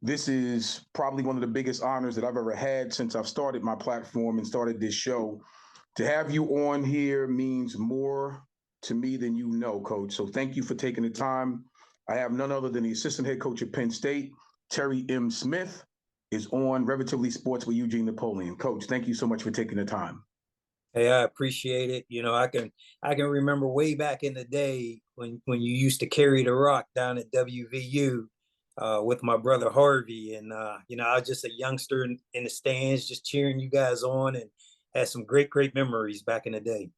This is probably one of the biggest honors that I've ever had since I've started my platform and started this show. To have you on here means more to me than you know, Coach. So thank you for taking the time. I have none other than the assistant head coach at Penn State, Terry M. Smith, is on Relatively Sports with Eugene Napoleon. Coach, thank you so much for taking the time. Hey, I appreciate it. I can remember way back in the day when you used to carry the rock down at WVU with my brother Harvey, and I was just a youngster in the stands, just cheering you guys on, and had some great memories back in the day.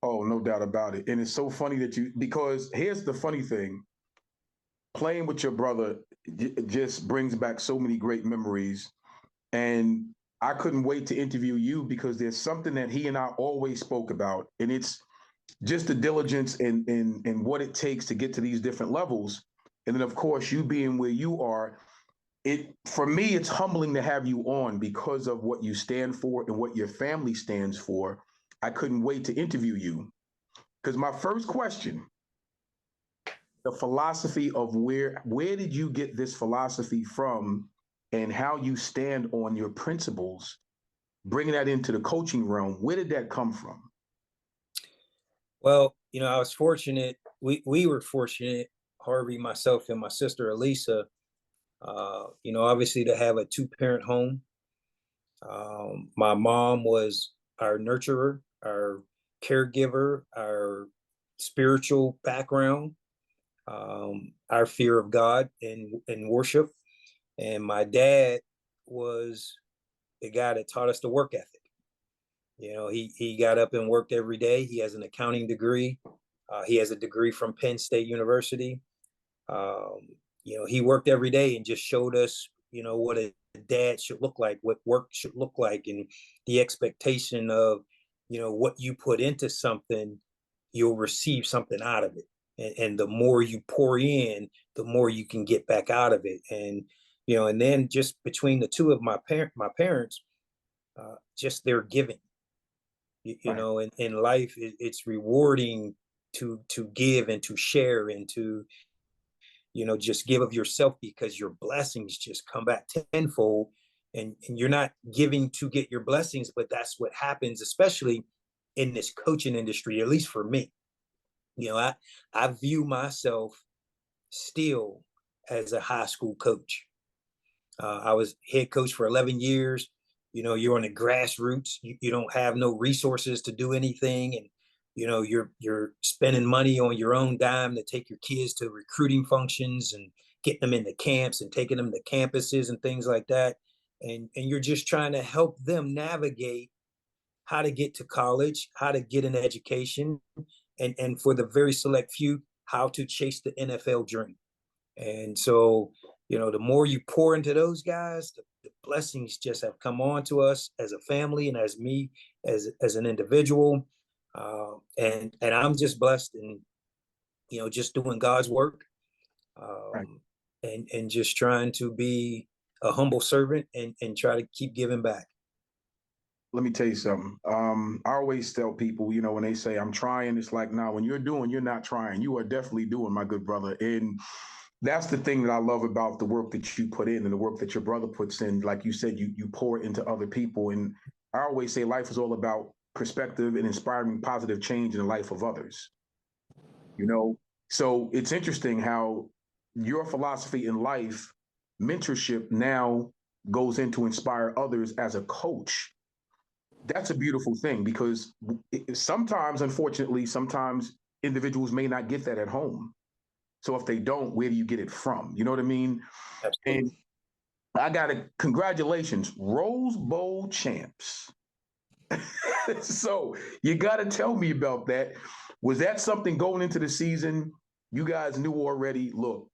Oh, no doubt about it. And it's so funny because here's the funny thing, playing with your brother just brings back so many great memories. And I couldn't wait to interview you because there's something that he and I always spoke about, and it's just the diligence and what it takes to get to these different levels. And then, of course, you being where you are, for me, it's humbling to have you on because of what you stand for and what your family stands for. I couldn't wait to interview you because my first question, the philosophy of where did you get this philosophy from and how you stand on your principles, bringing that into the coaching realm, where did that come from? Well, I was fortunate. We were fortunate, Harvey, myself, and my sister Elisa. Obviously to have a two-parent home. My mom was our nurturer, our caregiver, our spiritual background, our fear of God and worship. And my dad was the guy that taught us the work ethic. He got up and worked every day. He has an accounting degree. He has a degree from Penn State University. He worked every day and just showed us, what a dad should look like, what work should look like, and the expectation of, what you put into something, you'll receive something out of it. And the more you pour in, the more you can get back out of it. And then just between the two of my parents, just their giving, in life, it's rewarding to give and to share and to, just give of yourself, because your blessings just come back tenfold, and you're not giving to get your blessings, but that's what happens, especially in this coaching industry, at least for me. I view myself still as a high school coach. I was head coach for 11 years. You're on the grassroots. You don't have no resources to do anything. And, you're spending money on your own dime to take your kids to recruiting functions and get them into camps and taking them to campuses and things like that. And you're just trying to help them navigate how to get to college, how to get an education, and for the very select few, how to chase the NFL dream. And so, the more you pour into those guys, the blessings just have come on to us as a family and as me as an individual. And I'm just blessed and, just doing God's work, Right. and just trying to be a humble servant and try to keep giving back. Let me tell you something. I always tell people, when they say I'm trying, it's like, nah, when you're doing, you're not trying. You are definitely doing, my good brother. And that's the thing that I love about the work that you put in and the work that your brother puts in. Like you said, you pour into other people. And I always say life is all about perspective and inspiring positive change in the life of others. So it's interesting how your philosophy in life, mentorship, now goes into inspire others as a coach. That's a beautiful thing because sometimes, unfortunately, sometimes individuals may not get that at home. So if they don't, where do you get it from? You know what I mean? Absolutely. And I got to congratulations, Rose Bowl champs. So you got to tell me about that. Was that something going into the season you guys knew already? Look,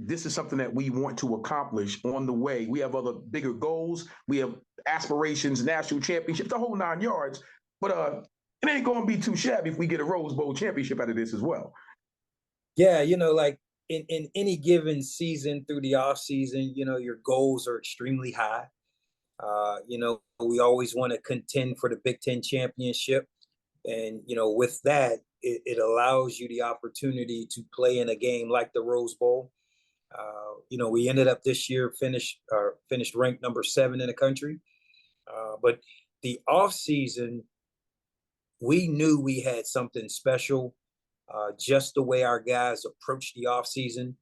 this is something that we want to accomplish on the way. We have other bigger goals. We have aspirations, national championship, the whole 9 yards. But it ain't going to be too shabby if we get a Rose Bowl championship out of this as well. Yeah, like in any given season through the off season, your goals are extremely high. We always want to contend for the Big Ten championship. And, with that, it allows you the opportunity to play in a game like the Rose Bowl. We ended up this year finished ranked number 7 in the country. But the off season, we knew we had something special. Just the way our guys approached the off season,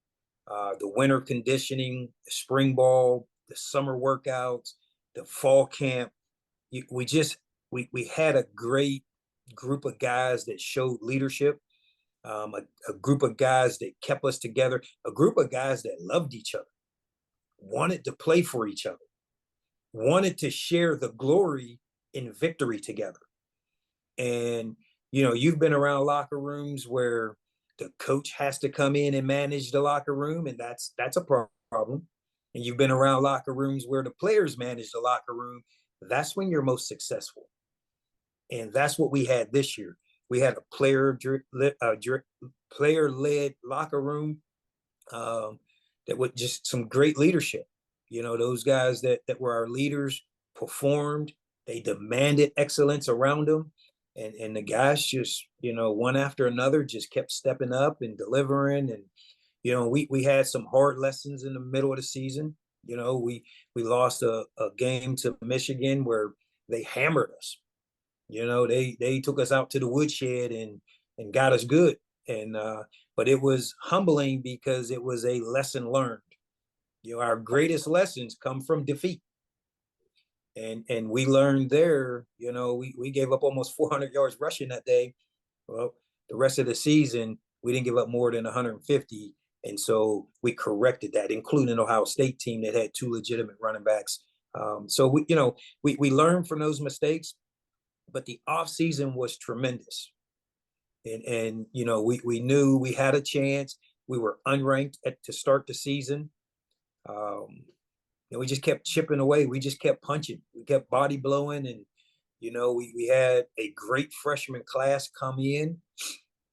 the winter conditioning, the spring ball, the summer workouts, the fall camp. We had a great group of guys that showed leadership, a group of guys that kept us together, a group of guys that loved each other, wanted to play for each other, wanted to share the glory in victory together. And, you've been around locker rooms where the coach has to come in and manage the locker room, and that's a problem. And you've been around locker rooms where the players manage the locker room. That's when you're most successful. And that's what we had this year. We had a player-led locker room that with just some great leadership. Those guys that were our leaders performed. They demanded excellence around them. And the guys just, one after another just kept stepping up and delivering. And, we had some hard lessons in the middle of the season. We lost a game to Michigan where they hammered us. They took us out to the woodshed and got us good. And but it was humbling because it was a lesson learned. Our greatest lessons come from defeat. And we learned there, we gave up almost 400 yards rushing that day. Well, the rest of the season, we didn't give up more than 150. And so we corrected that, including an Ohio State team that had 2 legitimate running backs. So we learned from those mistakes, but the offseason was tremendous. And we knew we had a chance. We were unranked to start the season. And we just kept chipping away. We just kept punching. We kept body blowing. And, we had a great freshman class come in,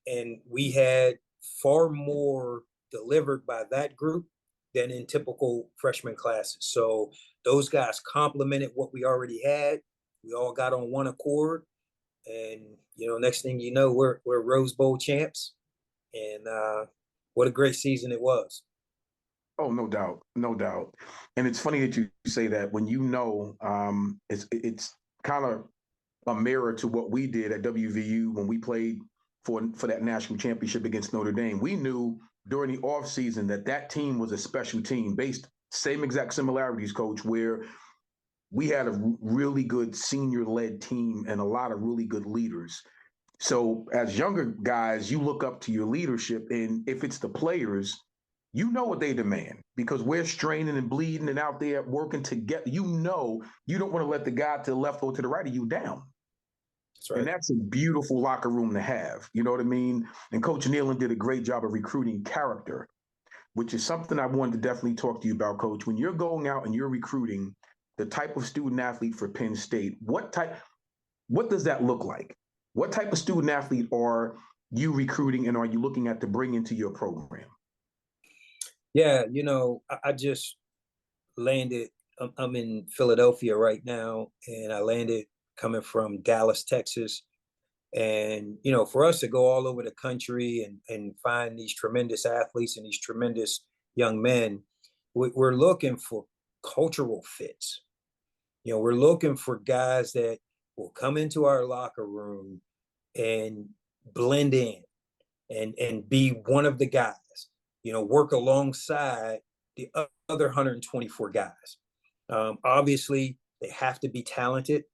and we had far more delivered by that group than in typical freshman classes. So those guys complemented what we already had. We all got on one accord. And, next thing you know, we're Rose Bowl champs. And what a great season it was. Oh, no doubt, no doubt. And it's funny that you say that when it's kind of a mirror to what we did at WVU when we played for that national championship against Notre Dame. We knew during the offseason that team was a special team, based same exact similarities, Coach, where we had a really good senior-led team and a lot of really good leaders. So as younger guys, you look up to your leadership, and if it's the players, you know what they demand because we're straining and bleeding and out there working together. You don't want to let the guy to the left or to the right of you down. That's right. And that's a beautiful locker room to have. You know what I mean? And Coach Nealon did a great job of recruiting character, which is something I wanted to definitely talk to you about, Coach. When you're going out and you're recruiting the type of student athlete for Penn State, what does that look like? What type of student athlete are you recruiting and are you looking at to bring into your program? Yeah, I just landed. I'm in Philadelphia right now, and I landed coming from Dallas, Texas. And, for us to go all over the country and find these tremendous athletes and these tremendous young men, we're looking for cultural fits. We're looking for guys that will come into our locker room and blend in and be one of the guys, work alongside the other 124 guys. Obviously, they have to be talented.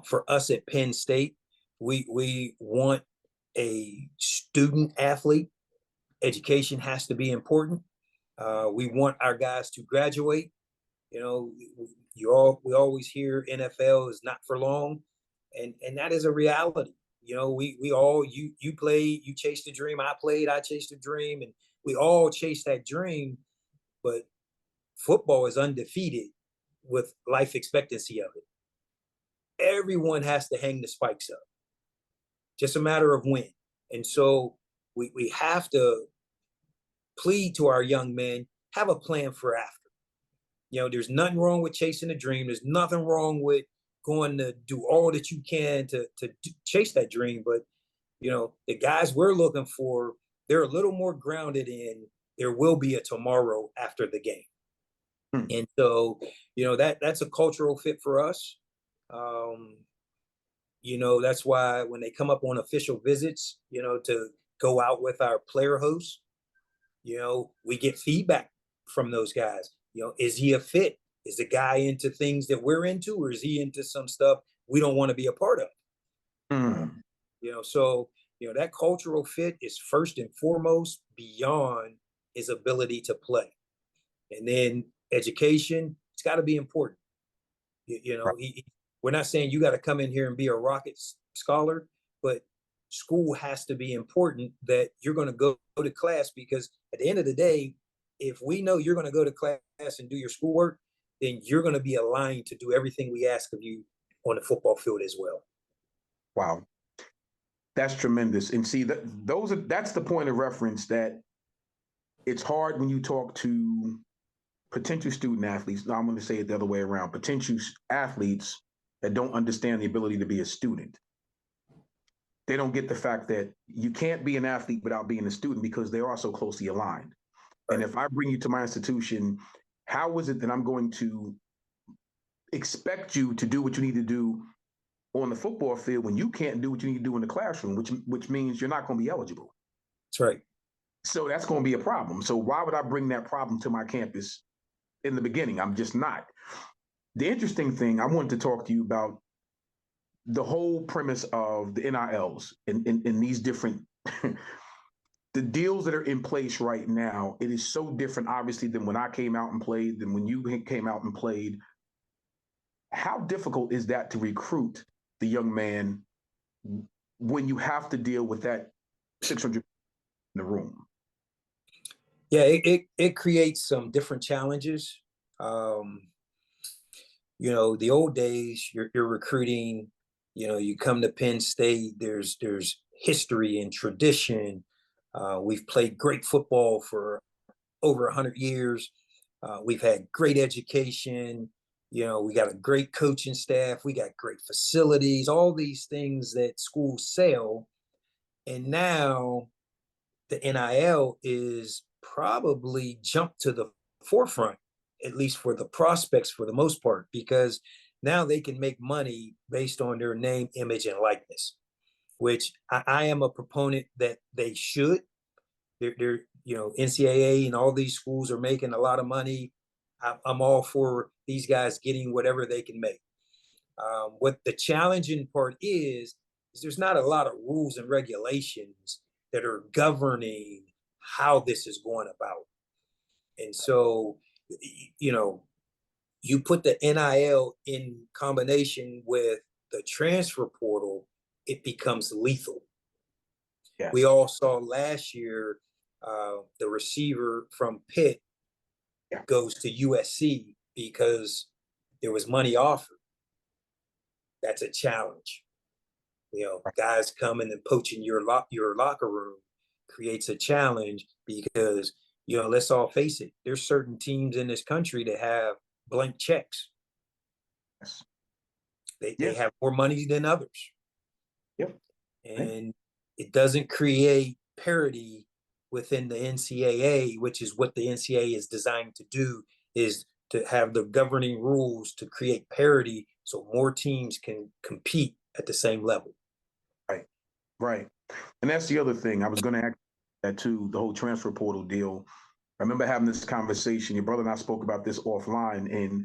For us at Penn State, we want a student athlete. Education has to be important. We want our guys to graduate. We always hear NFL is not for long, and that is a reality. We all you played, you chased the dream. I played, I chased the dream, and we all chase that dream, but football is undefeated with life expectancy of it. Everyone has to hang the spikes up. Just a matter of when. And so we have to plead to our young men, have a plan for after. There's nothing wrong with chasing a dream. There's nothing wrong with going to do all that you can to chase that dream. But, the guys we're looking for, they're a little more grounded in there will be a tomorrow after the game. And so, that's a cultural fit for us. That's why when they come up on official visits, to go out with our player hosts, we get feedback from those guys. Is he a fit? Is the guy into things that we're into, or is he into some stuff we don't want to be a part of? So that cultural fit is first and foremost beyond his ability to play. And then education, it's got to be important. We're not saying you got to come in here and be a rocket scholar, but school has to be important, that you're going to go to class, because at the end of the day, if we know you're going to go to class and do your schoolwork, then you're going to be aligned to do everything we ask of you on the football field as well. Wow. That's tremendous. And see, that's the point of reference, that it's hard when you talk to potential student athletes. Now I'm going to say it the other way around. Potential athletes that don't understand the ability to be a student. They don't get the fact that you can't be an athlete without being a student, because they are so closely aligned. Right. And if I bring you to my institution, how is it that I'm going to expect you to do what you need to do on the football field when you can't do what you need to do in the classroom, which means you're not going to be eligible? That's right. So that's going to be a problem. So why would I bring that problem to my campus in the beginning? I'm just not. The interesting thing, I wanted to talk to you about the whole premise of the NILs in these different the deals that are in place right now. It is so different, obviously, than when I came out and played, than when you came out and played. How difficult is that to recruit the young man when you have to deal with that 600 in the room? Yeah, it creates some different challenges. The old days, you're recruiting, you come to Penn State, there's history and tradition. We've played great football for over 100 years. We've had great education. We got a great coaching staff. We got great facilities, all these things that schools sell. And now the NIL is probably jumped to the forefront, at least for the prospects for the most part, because now they can make money based on their name, image, and likeness, which I am a proponent that they should. They're NCAA and all these schools are making a lot of money. I'm all for these guys getting whatever they can make. What the challenging part is there's not a lot of rules and regulations that are governing how this is going about. And so, you put the NIL in combination with the transfer portal, it becomes lethal. Yes. We all saw last year, the receiver from Pitt goes to USC because there was money offered. That's a challenge. Guys coming and poaching your locker room creates a challenge, because let's all face it, there's certain teams in this country that have blank checks. Yes. They have more money than others. Yep. And it doesn't create parity within the NCAA, which is what the NCAA is designed to do, is to have the governing rules to create parity so more teams can compete at the same level. Right. And that's the other thing. I was going to ask that too, the whole transfer portal deal. I remember having this conversation. Your brother and I spoke about this offline, and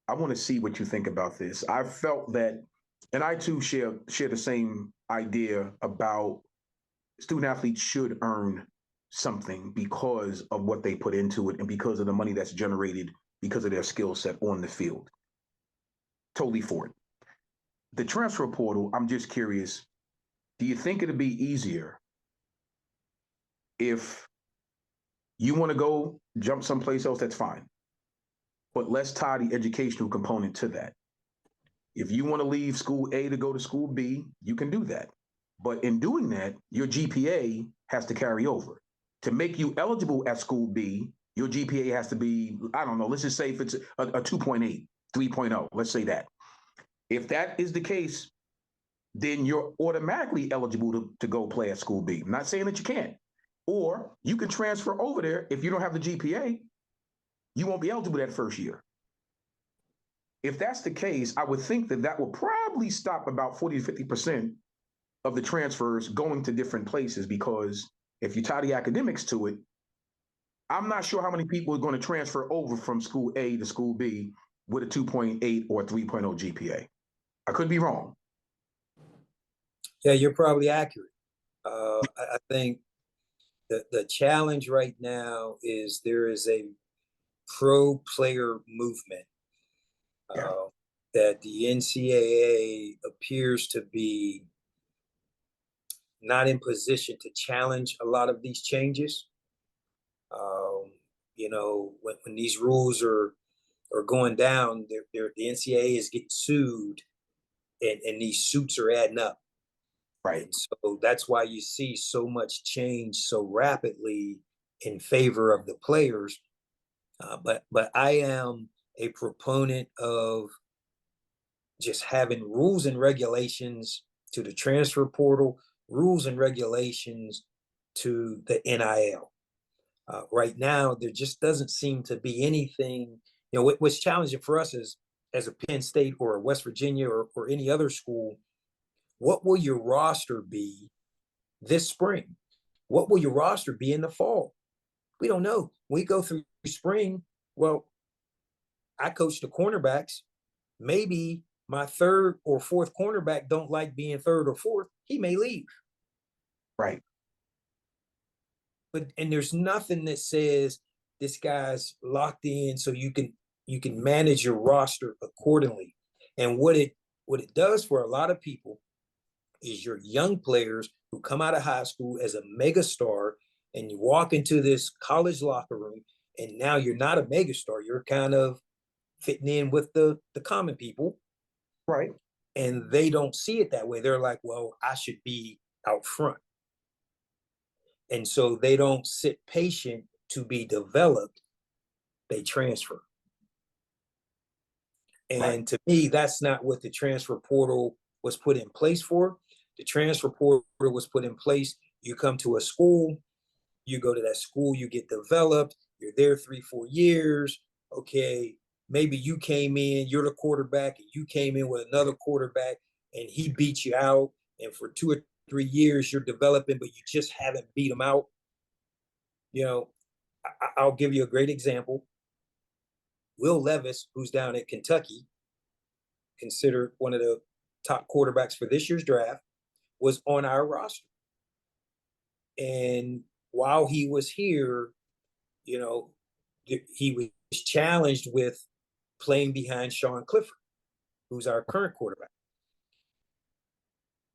I want to see what you think about this. I felt that, and I too share the same idea about student athletes should earn something because of what they put into it and because of the money that's generated because of their skill set on the field. Totally for it. The transfer portal, I'm just curious, do you think it'd be easier if You want to go jump someplace else, that's fine. But let's tie the educational component to that. If you want to leave school A to go to school B, you can do that. But in doing that, your GPA has to carry over. To make you eligible at school B, your GPA has to be, I don't know, let's just say if it's a 2.8, 3.0, let's say that. If that is the case, then you're automatically eligible to go play at school B. I'm not saying that you can't. Or you can transfer over there if you don't have the GPA, you won't be eligible that first year. If that's the case, I would think that that will probably stop about 40 to 50% of the transfers going to different places, because if you tie the academics to it, I'm not sure how many people are going to transfer over from school A to school B with a 2.8 or 3.0 GPA. I could be wrong. Yeah, you're probably accurate. I think the challenge right now is there is a pro player movement Yeah. that the NCAA appears to be not in position to challenge a lot of these changes. When these rules are going down, the NCAA is getting sued, and these suits are adding up. Right. And so that's why you see so much change so rapidly in favor of the players. But I am a proponent of just having rules and regulations to the transfer portal, rules and regulations to the NIL. Right now, there just doesn't seem to be anything. What's challenging for us is, as a Penn State or a West Virginia or any other school, what will your roster be this spring? What will your roster be in the fall? We don't know. We go through spring. Well, I coach the cornerbacks. Maybe my third or fourth cornerback don't like being third or fourth. He may leave. Right. And there's nothing that says this guy's locked in, so you can manage your roster accordingly. And what it does for a lot of people is your young players who come out of high school as a mega star, and you walk into this college locker room, and now you're not a mega star. You're kind of fitting in with the common people. Right. And they don't see it that way. They're like, well, I should be out front. And so they don't sit patient to be developed. They transfer. And Right. to me, that's not what the transfer portal was put in place for. The transfer portal was put in place. You come to a school, you go to that school, you get developed, you're there 3-4 years. Okay, maybe you came in, you're the quarterback, and you came in with another quarterback and he beat you out. And for 2 or 3 years, you're developing, but you just haven't beat him out. I'll give you a great example. Will Levis, who's down at Kentucky, considered one of the top quarterbacks for this year's draft, was on our roster. And while he was here, he was challenged with playing behind Sean Clifford, who's our current quarterback.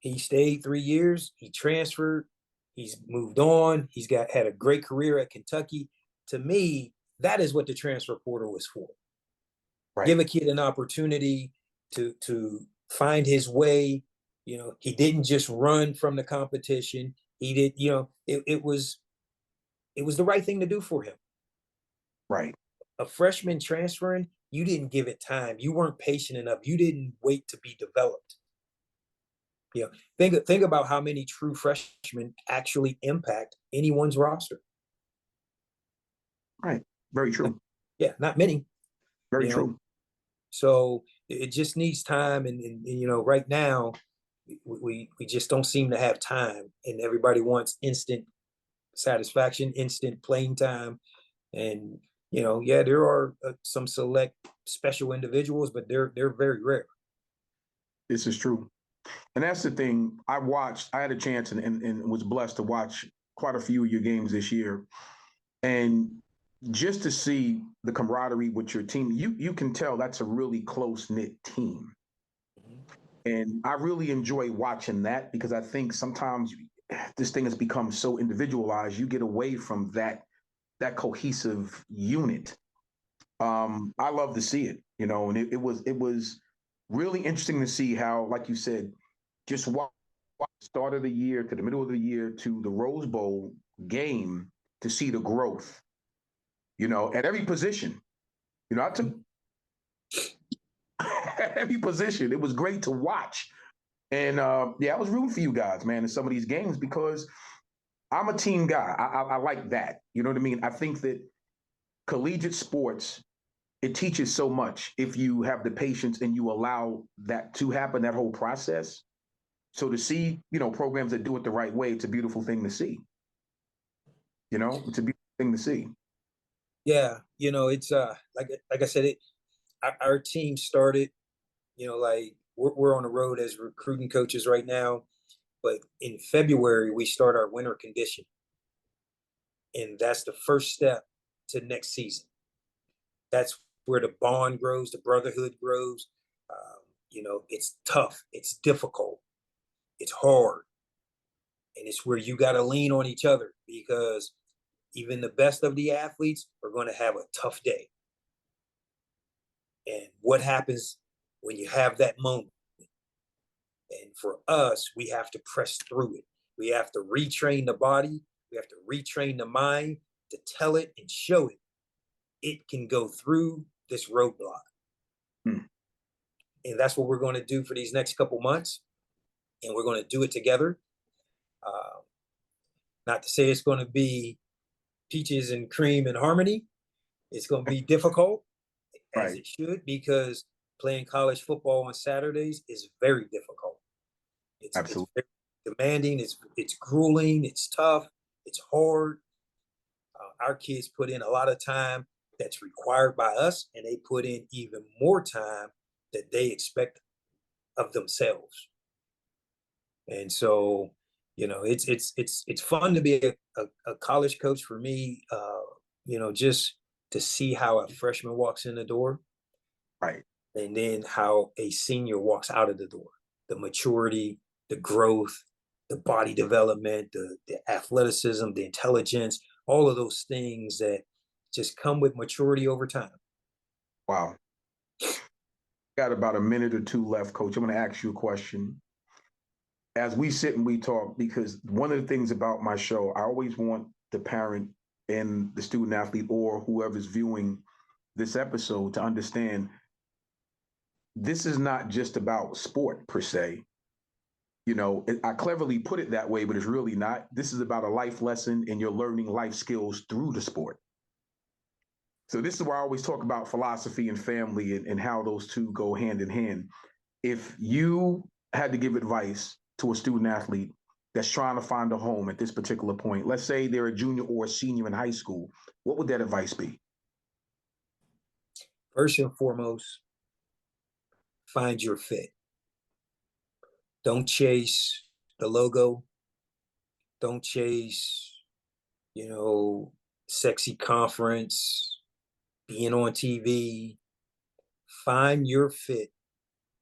He stayed 3 years. He transferred. He's moved on. He's had a great career at Kentucky. To me, that is what the transfer portal is for. Right. Give a kid an opportunity to find his way. He didn't just run from the competition. He did. It was the right thing to do for him. Right. A freshman transferring, you didn't give it time. You weren't patient enough. You didn't wait to be developed. Think about how many true freshmen actually impact anyone's roster. Right. Very true. Yeah, not many. Very true. So it just needs time, and right now we just don't seem to have time, and everybody wants instant satisfaction, instant playing time, and there are some select special individuals, but they're very rare. This is true. And that's the thing. I had a chance and was blessed to watch quite a few of your games this year. And just to see the camaraderie with your team, you can tell that's a really close-knit team. And I really enjoy watching that, because I think sometimes this thing has become so individualized, you get away from that that cohesive unit. I love to see it, and it was really interesting to see how, like you said, just watch the start of the year to the middle of the year to the Rose Bowl game to see the growth, at every position. I took at every position. It was great to watch. And yeah, I was rooting for you guys, man, in some of these games because I'm a team guy. I like that. You know what I mean? I think that collegiate sports, it teaches so much if you have the patience and you allow that to happen, that whole process. So to see, programs that do it the right way, it's a beautiful thing to see. It's a beautiful thing to see. Yeah, it's like I said, our team started, like we're on the road as recruiting coaches right now, but in February we start our winter condition, and that's the first step to next season. That's where the bond grows, the brotherhood grows. It's tough, it's difficult, it's hard, and it's where you got to lean on each other because even the best of the athletes are going to have a tough day. And what happens when you have that moment? And for us, we have to press through it. We have to retrain the body. We have to retrain the mind to tell it and show it. It can go through this roadblock. Hmm. And that's what we're going to do for these next couple months. And we're going to do it together. Not to say it's going to be peaches and cream and harmony. It's going to be difficult, as Right. it should, because playing college football on Saturdays is very difficult. It's Absolutely. very demanding. It's grueling. It's tough. It's hard. Our kids put in a lot of time that's required by us, and they put in even more time that they expect of themselves. And so, it's fun to be a college coach for me. Just to see how a freshman walks in the door, Right. and then how a senior walks out of the door. The maturity, the growth, the body development, the athleticism, the intelligence, all of those things that just come with maturity over time. Wow. Got about a minute or two left, Coach. I'm going to ask you a question. As we sit and we talk, because one of the things about my show, I always want the parent and the student athlete or whoever's viewing this episode to understand this is not just about sport per se. I cleverly put it that way, but it's really not. This is about a life lesson and you're learning life skills through the sport. So this is where I always talk about philosophy and family and how those two go hand in hand. If you had to give advice to a student athlete that's trying to find a home at this particular point, let's say they're a junior or a senior in high school, what would that advice be? First and foremost, find your fit. Don't chase the logo. Don't chase, sexy conference, being on TV. Find your fit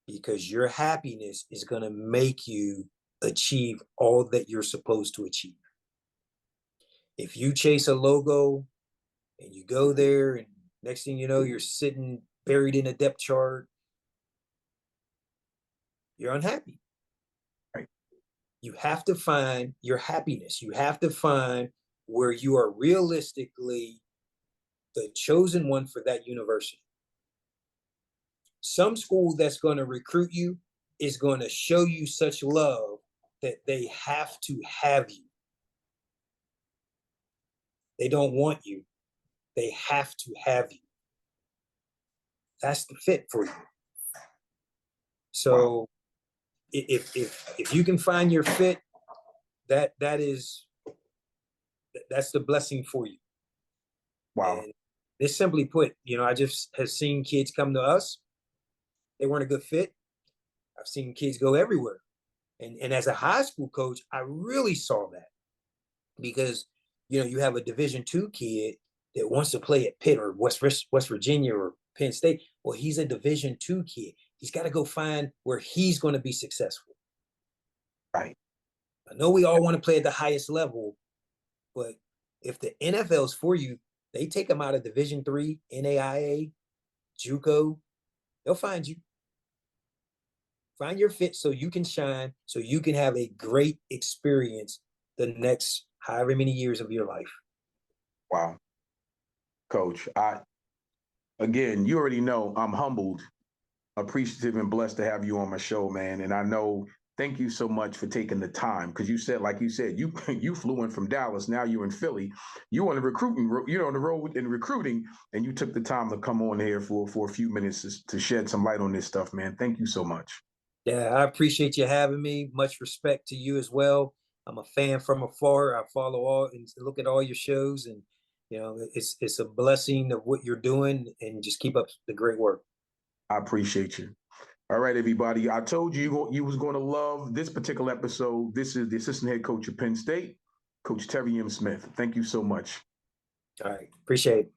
because your happiness is going to make you achieve all that you're supposed to achieve. If you chase a logo and you go there and next thing you know, you're sitting buried in a depth chart, you're unhappy. Right. You have to find your happiness. You have to find where you are realistically the chosen one for that university. Some school that's going to recruit you is going to show you such love that they have to have you. They don't want you. They have to have you. That's the fit for you. So Wow. if you can find your fit, that's the blessing for you. Wow. And it's simply put, I just have seen kids come to us. They weren't a good fit. I've seen kids go everywhere. And as a high school coach, I really saw that because, you have a Division II kid that wants to play at Pitt or West Virginia or Penn State. Well, he's a Division II kid. He's got to go find where he's going to be successful. Right. I know we all want to play at the highest level, but if the NFL's for you, They take them out of Division III, NAIA, JUCO. They'll find you. Find your fit so you can shine, so you can have a great experience the next however many years of your life. Wow. Coach, again, you already know I'm humbled, appreciative, and blessed to have you on my show, man. And I know, thank you so much for taking the time, because you said, like you said, you you flew in from Dallas, now you're in Philly, you on the recruiting, you're on the road in recruiting, and you took the time to come on here for a few minutes to shed some light on this stuff, man. Thank you so much. Yeah, I appreciate you having me. Much respect to you as well. I'm a fan from afar. I follow all and look at all your shows, and it's a blessing of what you're doing, and just keep up the great work. I appreciate you. All right, everybody. I told you you was going to love this particular episode. This is the assistant head coach of Penn State, Coach Terry M. Smith. Thank you so much. All right, appreciate it.